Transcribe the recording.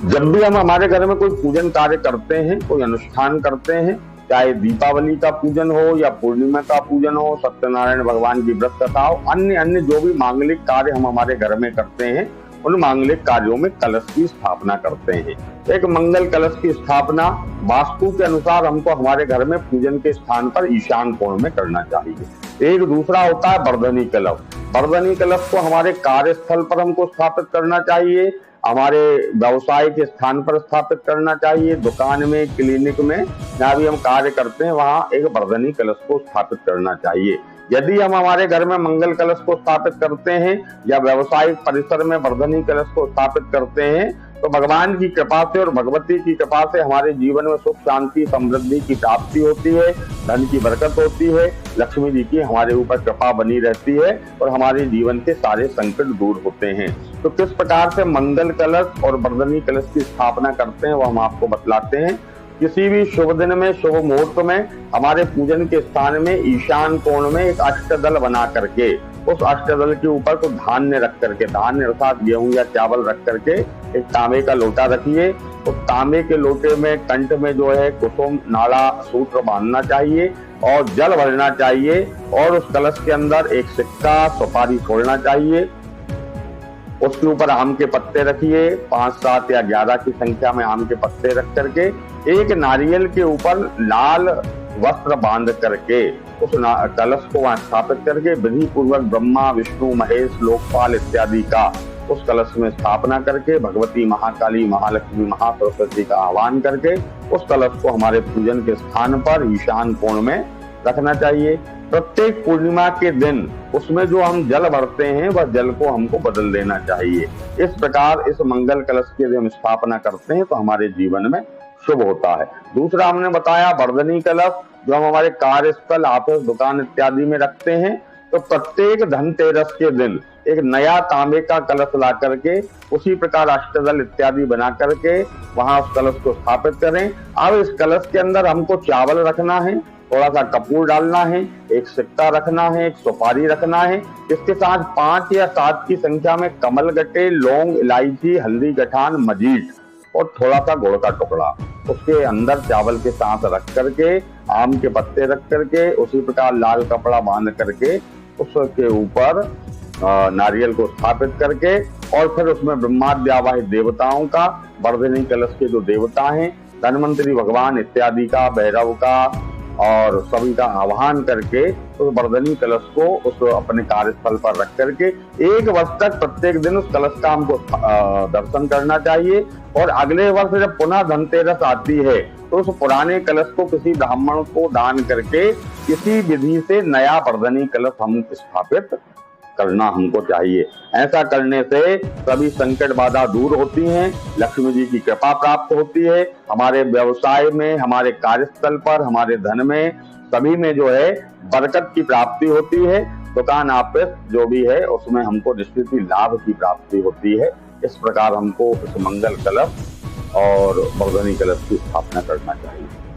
जब भी हम हमारे घर में कोई पूजन कार्य करते हैं, कोई अनुष्ठान करते हैं, चाहे दीपावली का पूजन हो या पूर्णिमा का पूजन हो, सत्यनारायण भगवान की व्रत कथा हो, अन्य अन्य जो भी मांगलिक कार्य हम हमारे घर में करते हैं, उन मांगलिक कार्यों में कलश की स्थापना करते हैं। एक मंगल कलश की स्थापना वास्तु के अनुसार हमको हमारे घर में पूजन के स्थान पर ईशान कोण में करना चाहिए। एक दूसरा होता है वर्धनी कलश। वर्धनी कलश को हमारे कार्यस्थल पर हमको स्थापित करना चाहिए, हमारे व्यवसाय के स्थान पर स्थापित करना चाहिए, दुकान में, क्लिनिक में, जहाँ भी हम कार्य करते हैं वहां एक वर्धनी कलश को स्थापित करना चाहिए। यदि हम हमारे घर में मंगल कलश को स्थापित करते हैं या व्यवसायिक परिसर में वर्धनी कलश को स्थापित करते हैं तो भगवान की कृपा से और भगवती की कृपा से हमारे जीवन में सुख, शांति, समृद्धि की प्राप्ति होती है, धन की बरकत होती है, लक्ष्मी जी की हमारे ऊपर कृपा बनी रहती है और हमारे जीवन के सारे संकट दूर होते हैं। तो किस प्रकार से मंगल कलश और वर्धनी कलश की स्थापना करते हैं वो हम आपको बतलाते हैं। किसी भी शुभ दिन में, शुभ मुहूर्त में हमारे पूजन के स्थान में ईशान कोण में एक अष्टदल बना करके उस अष्टदल के ऊपर कुछ धान्य रख करके, धान्य अर्थात गेहूं या चावल रख करके एक तांबे का लोटा रखिए। उस तांबे के लोटे में कंठ में जो है कुसुम नाड़ा सूत्र बांधना चाहिए और जल भरना चाहिए और उस कलश के अंदर एक सिक्का, सुपारी छोड़ना चाहिए। उसके ऊपर आम के पत्ते रखिए, 5, 7 या 11 की संख्या में आम के पत्ते रख करके एक नारियल के ऊपर लाल वस्त्र बांध करके उस कलश को वहां स्थापित करके विधि पूर्वक ब्रह्मा, विष्णु, महेश, लोकपाल इत्यादि का उस कलश में स्थापना करके भगवती महाकाली, महालक्ष्मी, महासरस्वती का आह्वान करके उस कलश को हमारे पूजन के स्थान पर ईशान कोण में रखना चाहिए। प्रत्येक पूर्णिमा के दिन उसमें जो हम जल भरते हैं वह जल को हमको बदल देना चाहिए। इस प्रकार इस मंगल कलश की यदि हम स्थापना करते हैं तो हमारे जीवन में शुभ होता है। दूसरा हमने बताया वर्धनी कलश, जो हम हमारे कार्यस्थल, ऑफिस, दुकान इत्यादि में रखते हैं। तो प्रत्येक धनतेरस के दिन एक नया तांबे का कलश ला करके उसी प्रकार अष्टदल इत्यादि बना करके वहां उस कलश को स्थापित करें। अब इस कलश के अंदर हमको चावल रखना है, थोड़ा सा कपूर डालना है, एक सिक्का रखना है, एक सुपारी रखना है। इसके साथ 5 या 7 की संख्या में कमल गट्टे, लौंग, इलायची, हल्दी गठान, मजीठ और थोड़ा सा गुड़ का टुकड़ा उसके अंदर चावल के साथ रख करके, आम के पत्ते रख करके, उसी प्रकार लाल कपड़ा बांध करके उसके ऊपर नारियल को स्थापित करके और फिर उसमें ब्रह्मादि आवाहित देवताओं का, वर्धनी कलश के जो देवता हैं, धनवंतरी भगवान इत्यादि का, भैरव का और सभी का आह्वान करके उस वर्धनी कलश को उस अपने कार्यस्थल पर रख करके 1 वर्ष तक प्रत्येक दिन उस कलश का हमको दर्शन करना चाहिए। और अगले वर्ष जब पुनः धनतेरस आती है तो उस पुराने कलश को किसी ब्राह्मण को दान करके किसी विधि से नया वर्धनी कलश हम स्थापित करना हमको चाहिए। ऐसा करने से सभी संकट बाधा दूर होती हैं, लक्ष्मी जी की कृपा प्राप्त होती है, हमारे व्यवसाय में, हमारे कार्यस्थल पर, हमारे धन में, सभी में जो है बरकत की प्राप्ति होती है। दुकान, ऑफिस जो भी है उसमें हमको निश्चित ही लाभ की प्राप्ति होती है। इस प्रकार हमको इस मंगल कलश और वर्धनी कलश की स्थापना करना चाहिए।